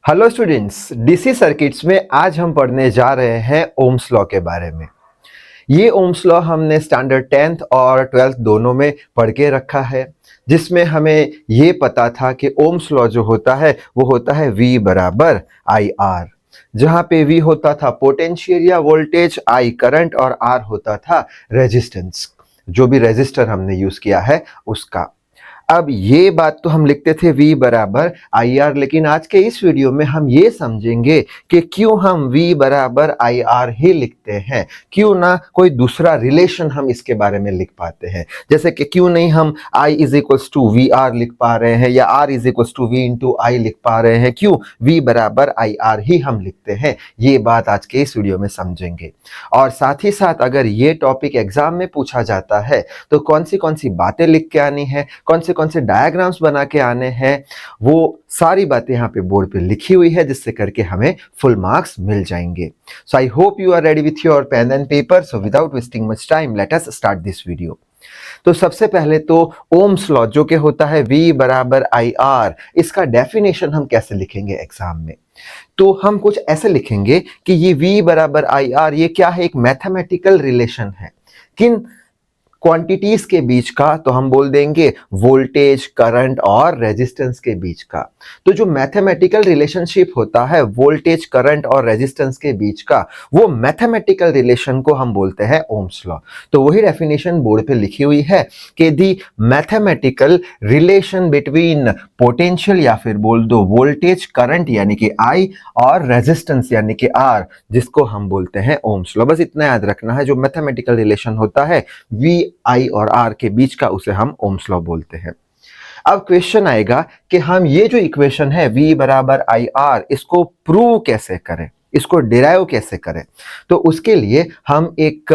Hello students, DC circuits में आज हम पढ़ने जा रहे हैं ओम्स लॉ के बारे में। ये ओम्स लॉ हमने स्टैंडर्ड 10th और 12th दोनों में पढ़ के रखा है, जिसमें हमें ये पता था कि ओम्स लॉ जो होता है वो होता है V बराबर आई आर, जहाँ पे V होता था पोटेंशियल या वोल्टेज, I करंट और R होता था रेजिस्टेंस, जो भी रेजिस्टर हमने यूज किया है उसका। अब ये बात तो हम लिखते थे V बराबर आई आर, लेकिन आज के इस वीडियो में हम ये समझेंगे कि क्यों हम V बराबर आई आर ही लिखते हैं, क्यों ना कोई दूसरा रिलेशन हम इसके बारे में लिख पाते हैं। जैसे कि क्यों नहीं हम I is equals to V R लिख पा रहे हैं या R is equals to V into I लिख पा रहे हैं, क्यों V बराबर आई आर ही हम लिखते हैं। ये बात आज के इस वीडियो में समझेंगे। और साथ ही साथ अगर ये टॉपिक एग्जाम में पूछा जाता है तो कौन सी बातें लिख के आनी है, कौन से डायग्राम्स बना के आने हैं, वो सारी बातें यहाँ पे बोर्ड पे लिखी हुई है, जिससे करके हमें फुल मार्क्स मिल जाएंगे। So I hope you are ready with your pen and paper. So without wasting much time let us start this video. तो सबसे पहले तो ओम्स लॉ जो कि होता है V बराबर आई आर, इसका डेफिनेशन हम कैसे लिखेंगे एग्जाम में। तो हम कुछ ऐसे लिखेंगे कि ये V बराबर आई आर ये क्या है, एक मैथमेटिकल रिलेशन है। किन क्वांटिटीज के बीच का, तो हम बोल देंगे वोल्टेज, करंट और रेजिस्टेंस के बीच का। तो जो मैथमेटिकल रिलेशनशिप होता है वोल्टेज, करंट और रेजिस्टेंस के बीच का, वो मैथमेटिकल रिलेशन को हम बोलते हैं ओम्स लॉ। तो वही डेफिनेशन बोर्ड पे लिखी हुई है कि दी मैथमेटिकल रिलेशन बिटवीन पोटेंशियल या फिर बोल दो वोल्टेज, करंट यानी कि I और रेजिस्टेंस यानी कि R, जिसको हम बोलते हैं ओम्स लॉ। बस इतना याद रखना है, जो मैथमेटिकल रिलेशन होता है V, I और R के बीच का, उसे हम ओम्स लॉ बोलते हैं। अब क्वेश्चन आएगा कि हम ये जो इक्वेशन है V बराबर आई आर, इसको प्रूव कैसे करें, इसको डिराइव कैसे करें। तो उसके लिए हम एक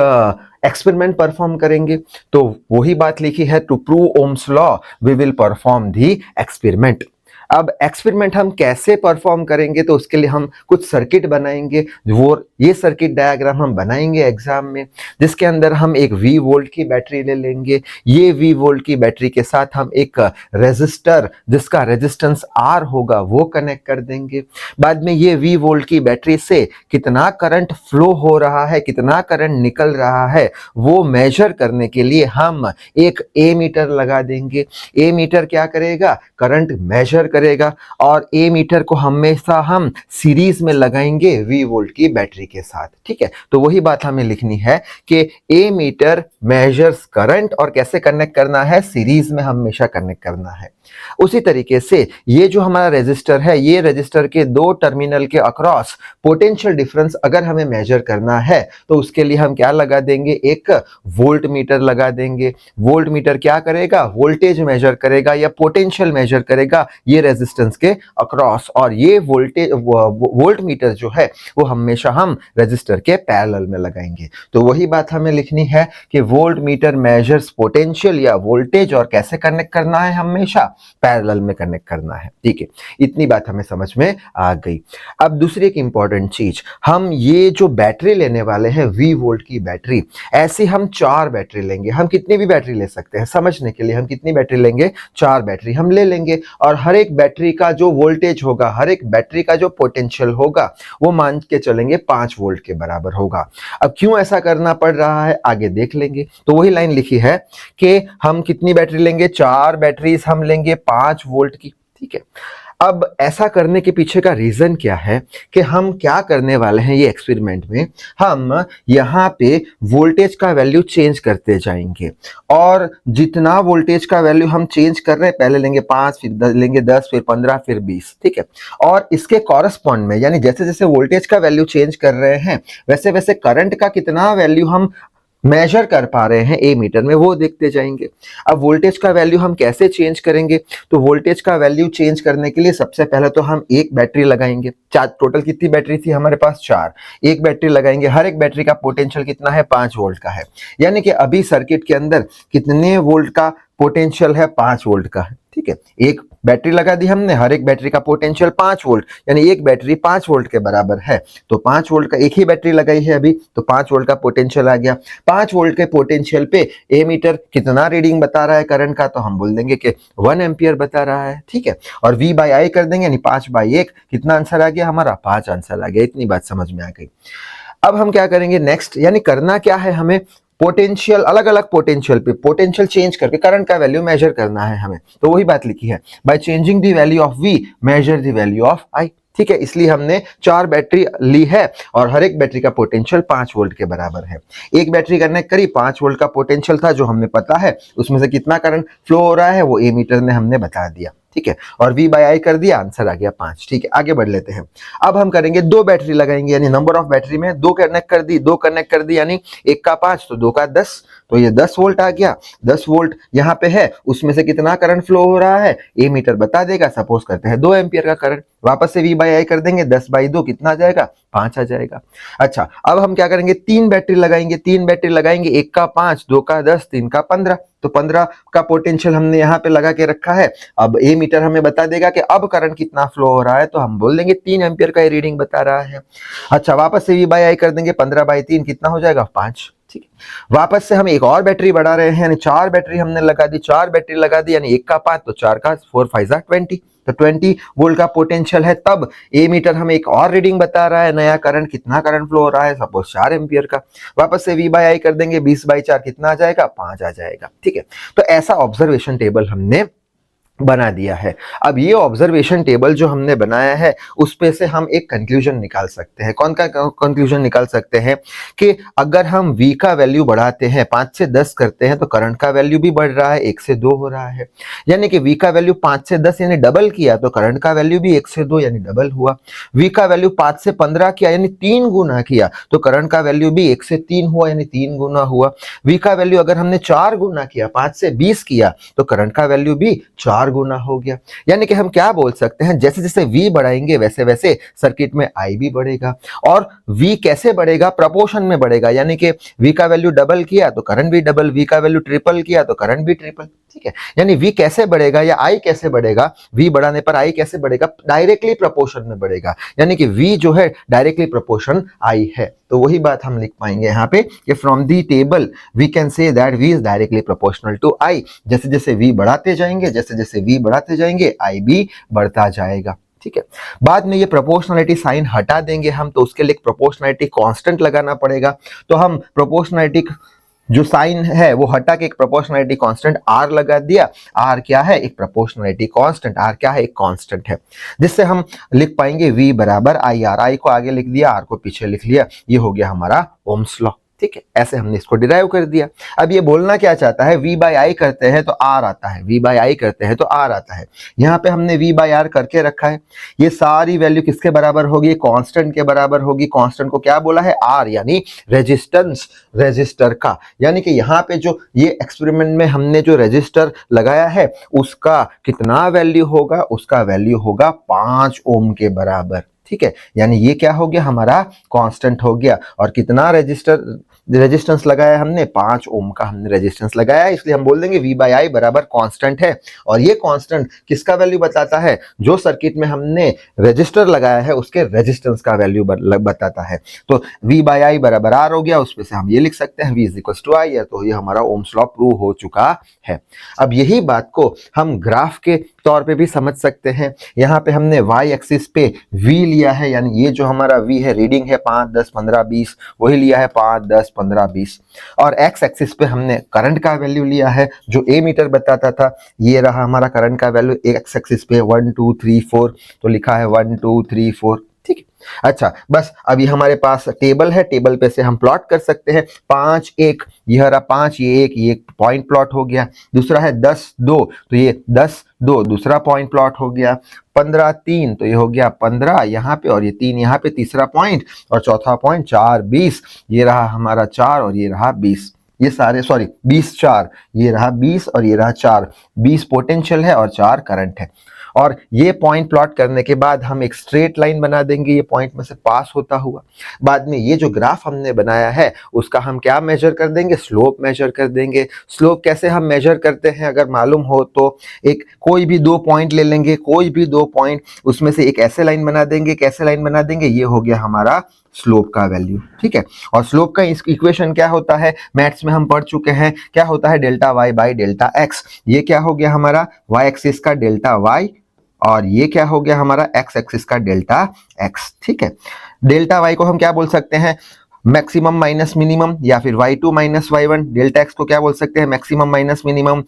एक्सपेरिमेंट परफॉर्म करेंगे। तो वही बात लिखी है, to prove Ohm's law we will perform the experiment. अब एक्सपेरिमेंट हम कैसे परफॉर्म करेंगे, तो उसके लिए हम कुछ सर्किट बनाएंगे। वो ये सर्किट डायग्राम हम बनाएंगे एग्जाम में, जिसके अंदर हम एक V वोल्ट की बैटरी ले लेंगे। ये V वोल्ट की बैटरी के साथ हम एक रेजिस्टर जिसका रेजिस्टेंस R होगा वो कनेक्ट कर देंगे। बाद में ये V वोल्ट की बैटरी से कितना करंट फ्लो हो रहा है, कितना करंट निकल रहा है, वो मेजर करने के लिए हम एक ए मीटर लगा देंगे। ए मीटर क्या करेगा, करंट मेजर करेगा, और ए मीटर को हमेशा हम सीरीज में लगाएंगे V वोल्ट की बैटरी के साथ। ठीक है, तो वही बात हमें लिखनी है कि ए मीटर मेजर्स करंट, और कैसे कनेक्ट करना है, सीरीज में हमेशा कनेक्ट करना है। उसी तरीके से ये जो हमारा रेजिस्टर है, ये रेजिस्टर के दो टर्मिनल के अक्रॉस पोटेंशियल डिफरेंस अगर हमें मेजर करना है, तो उसके लिए हम क्या लगा देंगे, एक वोल्ट मीटर लगा देंगे। वोल्ट मीटर क्या करेगा, वोल्टेज मेजर करेगा या पोटेंशियल मेजर करेगा ये रेजिस्टेंस के अक्रॉस, और ये वोल्टेज वोल्ट मीटर जो है वो हमेशा हम रेजिस्टर के पैरेलल में लगाएंगे। तो वही बात हमें लिखनी है कि वोल्ट मीटर मेजर्स पोटेंशियल या वोल्टेज, और कैसे कनेक्ट करना है, हमेशा पैरेलल में कनेक्ट करना है। ठीक है, इतनी बात हमें समझ में आ गई। अब दूसरी एक इंपॉर्टेंट चीज, हम ये जो बैटरी लेने वाले हैं V वोल्ट की बैटरी, ऐसी हम 4 बैटरी लेंगे। हम कितनी भी बैटरी ले सकते हैं, समझने के लिए हम कितनी बैटरी लेंगे, 4 बैटरी हम ले लेंगे। और हर एक बैटरी का जो वोल्टेज होगा, हर एक बैटरी का जो पोटेंशियल होगा, वो मान के चलेंगे 5 वोल्ट के बराबर होगा। अब क्यों ऐसा करना पड़ रहा है आगे देख लेंगे। तो वही लाइन लिखी है कि हम कितनी बैटरी लेंगे, 4 बैटरीज हम लेंगे 5 वोल्ट की। ठीक है, अब ऐसा करने के पीछे का रीजन क्या है कि हम क्या करने वाले हैं ये एक्सपेरिमेंट में, हम यहाँ पे वोल्टेज का वैल्यू चेंज करते जाएंगे, और जितना वोल्टेज का वैल्यू हम चेंज कर रहे हैं, पहले लेंगे 5, फिर लेंगे 10, फिर 15, फिर 20। ठीक है, और इसके कॉरस्पॉन्ड में, यानी जैसे जैसे वोल्टेज का वैल्यू चेंज कर रहे हैं, वैसे वैसे करंट का कितना वैल्यू हम मेजर कर पा रहे हैं ए मीटर में, वो देखते जाएंगे। अब वोल्टेज का वैल्यू हम कैसे चेंज करेंगे, तो वोल्टेज का वैल्यू चेंज करने के लिए सबसे पहले तो हम एक बैटरी लगाएंगे। टोटल कितनी बैटरी थी हमारे पास, 4। एक बैटरी लगाएंगे, हर एक बैटरी का पोटेंशियल कितना है, 5 वोल्ट का है। यानी कि अभी सर्किट के अंदर कितने वोल्ट का पोटेंशियल है, 5 वोल्ट का है। ठीक है, एक बैटरी लगा दी हमने, हर एक बैटरी का पोटेंशियल 5 वोल्ट, यानी एक बैटरी 5 वोल्ट के बराबर है। तो 5 वोल्ट का, एक ही बैटरी लगाई है अभी, तो 5 वोल्ट का पोटेंशियल आ गया। 5 वोल्ट के पोटेंशियल पे एमीटर कितना रीडिंग बता रहा है करंट का, तो हम बोल देंगे कि 1 एम्पियर बता रहा है, ठीक है। और V बाई आई कर देंगे, यानी 5/1, कितना आंसर आ गया हमारा, 5 आंसर आ गया। इतनी बात समझ में आ गई। अब हम क्या करेंगे नेक्स्ट, यानी करना क्या है हमें, पोटेंशियल, अलग अलग पोटेंशियल पे पोटेंशियल चेंज करके करंट का वैल्यू मेजर करना है हमें। तो वही बात लिखी है, by changing the value of V measure the value of I, ठीक है। इसलिए हमने 4 बैटरी ली है और हर एक बैटरी का पोटेंशियल 5 वोल्ट के बराबर है। एक बैटरी कनेक्ट करी, 5 वोल्ट का पोटेंशियल था जो हमें पता है, उसमें से कितना करंट फ्लो हो रहा है वो एमीटर ने हमने बता दिया, ठीक है। और V बाई आई कर दिया, आंसर आ गया 5, ठीक है। आगे बढ़ लेते हैं। अब हम करेंगे 2 बैटरी लगाएंगे, यानी नंबर ऑफ बैटरी में 2 कनेक्ट कर दी, 2 कनेक्ट कर दी, यानी 1 का 5 तो 2 का 10, तो ये 10 वोल्ट आ गया। 10 वोल्ट यहाँ पे है, उसमें से कितना करंट फ्लो हो रहा है एमीटर बता देगा। सपोज करते हैं 2 एम्पियर का करंट, वापस से V बाई आई कर देंगे, 10/2 कितना आ जाएगा, 5 आ जाएगा। अच्छा, अब हम क्या करेंगे, 3 बैटरी लगाएंगे, 3 बैटरी लगाएंगे, 1 का 5, 2 का 10, 3 का 15, तो 15 का पोटेंशियल हमने यहाँ पे लगा के रखा है। अब ए मीटर हमें बता देगा कि अब करंट कितना फ्लो हो रहा है, तो हम बोल देंगे 3 एम्पियर का रीडिंग बता रहा है। अच्छा, वापस से V बाई आई कर देंगे, 15/3 कितना हो जाएगा, 5, ठीक है। वापस से हम एक और बैटरी बढ़ा रहे हैं, यानी 4 बैटरी हमने लगा दी, 4 बैटरी लगा दी, यानी 1 का 5 तो 4 का 4 5 20, तो 20 वोल्ट का पोटेंशियल है। तब ए मीटर हमें एक और रीडिंग बता रहा है, नया करंट, कितना करंट फ्लो हो रहा है, सपोज 4 एम्पियर का। वापस से V बाई आई कर देंगे, 20/4 कितना आ जाएगा, 5 आ जाएगा, ठीक है। तो ऐसा ऑब्जर्वेशन टेबल हमने बना दिया है। अब ये ऑब्जर्वेशन टेबल जो हमने बनाया है उस पे से हम एक कंक्लूजन निकाल सकते हैं। कौन का कंक्लूजन निकाल सकते हैं कि अगर हम V का वैल्यू बढ़ाते हैं, 5 से 10 करते हैं, तो करंट का वैल्यू भी बढ़ रहा है, 1 से 2 हो रहा है। यानी कि V का वैल्यू 5 से 10 यानी डबल किया, तो करंट का वैल्यू भी 1 से 2 यानी डबल हुआ। V का वैल्यू 5 से 15 किया, यानी 3 गुना किया, तो करंट का वैल्यू भी 1 से 3 हुआ, यानी 3 गुना हुआ। V का वैल्यू अगर हमने 4 गुना किया, 5 से 20 किया, तो करंट का वैल्यू भी 4 गुना हो गया। यानी कि हम क्या बोल सकते हैं, जैसे जैसे V बढ़ाएंगे वैसे वैसे सर्किट में I भी बढ़ेगा। और V कैसे बढ़ेगा, प्रोपोर्शन में बढ़ेगा, यानी कि V का वैल्यू डबल किया तो करंट भी डबल, V का वैल्यू ट्रिपल किया तो करंट भी ट्रिपल, ठीक है। यानी V कैसे बढ़ेगा या I कैसे बढ़ेगा, V बढ़ाने पर I कैसे बढ़ेगा, डायरेक्टली प्रोपोर्शन में बढ़ेगा, यानी कि V जो है डायरेक्टली प्रोपोर्शन I है। तो वही बात हम लिख पाएंगे यहाँ पे कि from the table we can say that V is directly proportional to I। जैसे जैसे V बढ़ाते जाएंगे, जैसे जैसे V बढ़ाते जाएंगे I भी बढ़ता जाएगा, ठीक है। बाद में ये प्रोपोर्शनलिटी साइन हटा देंगे हम, तो उसके लिए प्रोपोर्शनलिटी कांस्टेंट लगाना पड़ेगा। तो हम प्रोपोर्शनलिटी जो साइन है वो हटा के एक प्रोपोर्शनलिटी कांस्टेंट R लगा दिया। R क्या है, एक प्रोपोर्शनलिटी कांस्टेंट, R क्या है, एक कांस्टेंट है, जिससे हम लिख पाएंगे V बराबर IR। I को आगे लिख दिया, R को पीछे लिख लिया, ये हो गया हमारा ओम्स लॉ, ठीक है। ऐसे हमने इसको डिराइव कर दिया। अब ये बोलना क्या चाहता है, V बाई आई करते हैं तो R आता है, V बाई आई करते हैं तो R आता है। यहाँ पे हमने V बाई R करके रखा है। ये सारी वैल्यू किसके बराबर होगी, कांस्टेंट के बराबर होगी। कांस्टेंट को क्या बोला है, R, यानी रेजिस्टेंस, रेजिस्टर का। यानी कि यहाँ पे जो ये एक्सपेरिमेंट में हमने जो रेजिस्टर लगाया है उसका कितना वैल्यू होगा, उसका वैल्यू होगा 5 ओम के बराबर, ठीक है। यानी ये क्या हो गया, हमारा कांस्टेंट हो गया। और कितना रेजिस्टेंस लगाया हमने, 5 ओम का हमने रेजिस्टेंस लगाया, इसलिए हम बोल देंगे V बाई आई बराबर कांस्टेंट है। और ये कांस्टेंट किसका वैल्यू बताता है, जो सर्किट में हमने रेजिस्टर लगाया है उसके रेजिस्टेंस का वैल्यू बताता है। तो V बाई आई बराबर R हो गया, उस पे से हम ये लिख सकते हैं V is equal to I है। तो ये हमारा ओम्स लॉ प्रूव हो चुका है। अब यही बात को हम ग्राफ के तौर पे भी समझ सकते हैं। यहाँ पे हमने y एक्सिस पे V लिया है, यानी ये जो हमारा V है रीडिंग है 5 10 15 20, वही लिया है 5 10 15 20। और x एक्सिस पे हमने करंट का वैल्यू लिया है जो ए मीटर बताता था, ये रहा हमारा करंट का वैल्यू। x एक्सिस पे 1 2 3 4, तो लिखा है 1 2 3 4, ठीक है। अच्छा, बस अभी हमारे पास टेबल है, टेबल पे से हम प्लॉट कर सकते हैं। 5 1, यह रहा 5, ये 1, ये पॉइंट प्लॉट हो गया। दूसरा है 10 2, तो ये 10 2 दूसरा पॉइंट प्लॉट हो गया। 15 3, तो ये हो गया 15 यहाँ पे, और ये 3 यहाँ पे तीसरा पॉइंट, और चौथा पॉइंट 4 20, ये रहा हमारा 4 और ये रहा 20। ये सारे 20 4, ये रहा 20 और ये रहा 4, 20 पोटेंशियल है और 4 करंट है। और ये पॉइंट प्लॉट करने के बाद हम एक स्ट्रेट लाइन बना देंगे ये पॉइंट में से पास होता हुआ। बाद में ये जो ग्राफ हमने बनाया है उसका हम क्या मेजर कर देंगे, स्लोप मेजर कर देंगे। स्लोप कैसे हम मेजर करते हैं अगर मालूम हो तो, एक कोई भी दो पॉइंट ले लेंगे, कोई भी दो पॉइंट, उसमें से एक ऐसे लाइन बना देंगे, कैसे लाइन बना देंगे, ये हो गया हमारा स्लोप का वैल्यू, ठीक है। और स्लोप का इक्वेशन क्या होता है, मैथ्स में हम पढ़ चुके हैं, क्या होता है, delta y by delta x. ये क्या हो गया हमारा वाई एक्सिस का डेल्टा वाई, और ये क्या हो गया हमारा एक्स एक्सिस का डेल्टा एक्स, ठीक है। डेल्टा वाई को हम क्या बोल सकते हैं, मैक्सिमम माइनस मिनिमम, या फिर y2 minus y1। Delta x को क्या बोल सकते हैं, maximum minus minimum,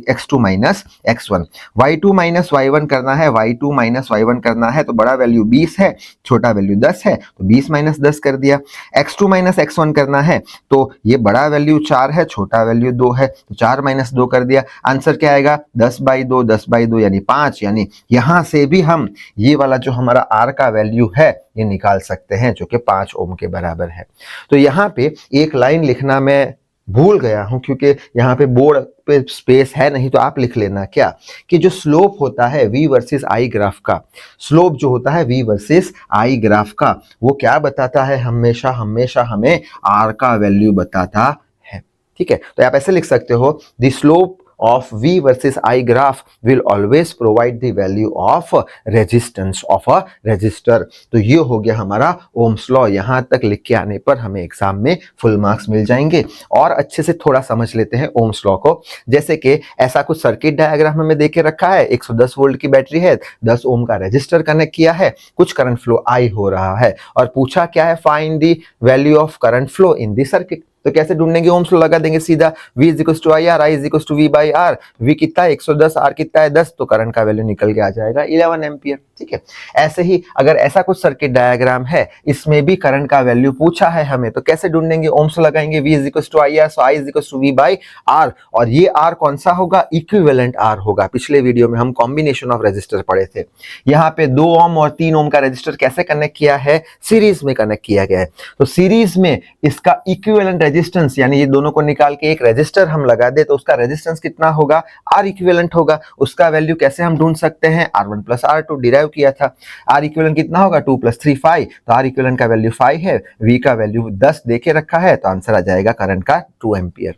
x2 minus x1। y2 minus y1 करना है, y2 माइनस y1 करना है, तो बड़ा वैल्यू 20 है, छोटा वैल्यू 10 है, तो 20 माइनस 10 कर दिया। x2 माइनस x1 करना है, तो ये बड़ा वैल्यू 4 है, छोटा वैल्यू 2 है, तो 4 माइनस 2 कर दिया। आंसर क्या आएगा, 10/2, 10/2 यानी 5। यानी यहां से भी हम ये वाला जो हमारा r का वैल्यू है ये निकाल सकते हैं, जो कि 5 ओम के बराबर है। तो यहाँ पे एक लाइन लिखना मैं भूल गया हूं, क्योंकि यहाँ पे बोर्ड पे स्पेस है नहीं, तो आप लिख लेना क्या, कि जो स्लोप होता है v वर्सेस i ग्राफ का, स्लोप जो होता है v वर्सेस i ग्राफ का, वो क्या बताता है, हमेशा हमेशा हमें r का वैल्यू बताता है, ठीक है। तो आप ऐसे लिख सकते हो, the slope of V versus I graph will always provide the value of resistance of a resistor। तो ये हो गया हमारा ओम्स लॉ। यहां तक लिख के आने पर हमें एग्जाम में फुल मार्क्स मिल जाएंगे। और अच्छे से थोड़ा समझ लेते हैं ओम्स लॉ को। जैसे कि ऐसा कुछ सर्किट डायग्राम में दे के रखा है, 110 वोल्ट की बैटरी है, 10 ओम का रेजिस्टर कनेक्ट किया है, कुछ करंट फ्लो I हो रहा है, और पूछा क्या है, find the value of current flow in the circuit. तो कैसे ढूंढेंगे, ओम्स लॉ लगा देंगे सीधा, V is equal to I R, I is equal to V by R. V कितना है 110, R कितना है 10, तो करंट का वैल्यू निकल के आ जाएगा 11 एम्पियर, ठीक है। ऐसे ही अगर ऐसा कुछ सर्किट डायग्राम है, इसमें भी करंट का वैल्यू पूछा है हमें, तो कैसे ढूंढेंगे, ओम्स लॉ लगाएंगे, V is equal to I R, so I is equal to V by R. और ये R कौन सा होगा, इक्विवेलेंट R होगा। पिछले वीडियो में हम कॉम्बिनेशन ऑफ रेजिस्टर पढ़े थे। यहाँ पे 2 ओम और 3 ओम का रेजिस्टर कैसे कनेक्ट किया है, सीरीज में कनेक्ट किया गया है। तो सीरीज में इसका इक्विवेलेंट रेजिस्टेंस, यानी ये दोनों को निकाल के एक रेजिस्टर हम लगा दे, तो उसका रेजिस्टेंस कितना होगा, R इक्विवेलेंट होगा। उसका वैल्यू कैसे हम ढूंढ सकते हैं, R1 प्लस R2 डिराइव किया था। R इक्विवेलेंट कितना होगा, 2 + 3 5, तो R इक्विवेलेंट का वैल्यू 5 है, V का वैल्यू 10 देके रखा है, तो आंसर आ जाएगा करंट का 2 एम्पियर।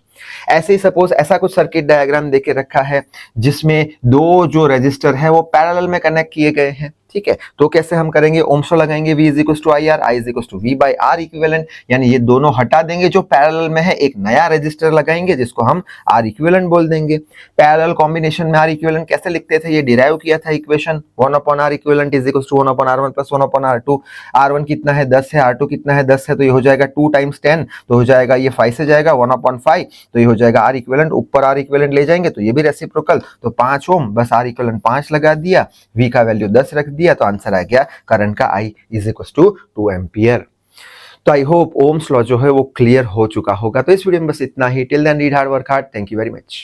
ऐसे ही सपोज ऐसा कुछ सर्किट डायग्राम देके रखा है जिसमें दो जो रेजिस्टर है वो पैरेलल में कनेक्ट किए गए हैं, ठीक है। तो कैसे हम करेंगे, ओम्स लॉ लगाएंगे, V is equal to I R, I is equal to V by R equivalent, यानी ये दोनों हटा देंगे जो पैरेलल में है, एक नया रेजिस्टर लगाएंगे जिसको हम R इक्विवेलेंट बोल देंगे। पैरेलल कॉम्बिनेशन में R इक्विवेलेंट कैसे लिखते थे, ये डिराइव किया था equation, 1/R equivalent is equal to 1/R1 plus 1/R2। R1 कितना है 10 है, R2 कितना है 10 है, तो ये हो जाएगा 2 × 10, तो हो जाएगा ये 5 से जाएगा 1/5, तो ये हो जाएगा R इक्विवेलेंट, ऊपर R इक्विवेलेंट ले जाएंगे तो ये भी रेसिप्रोकल, तो 5 ओम, बस R इक्विवेलेंट 5 लगा दिया, V का वैल्यू 10 रख दिया, तो आंसर आ गया करंट का I is equal to 2 ampere. तो आई होप ओम्स लॉ जो है वो क्लियर हो चुका होगा। तो इस वीडियो में बस इतना ही। Till then read hard, work hard. Thank you very much.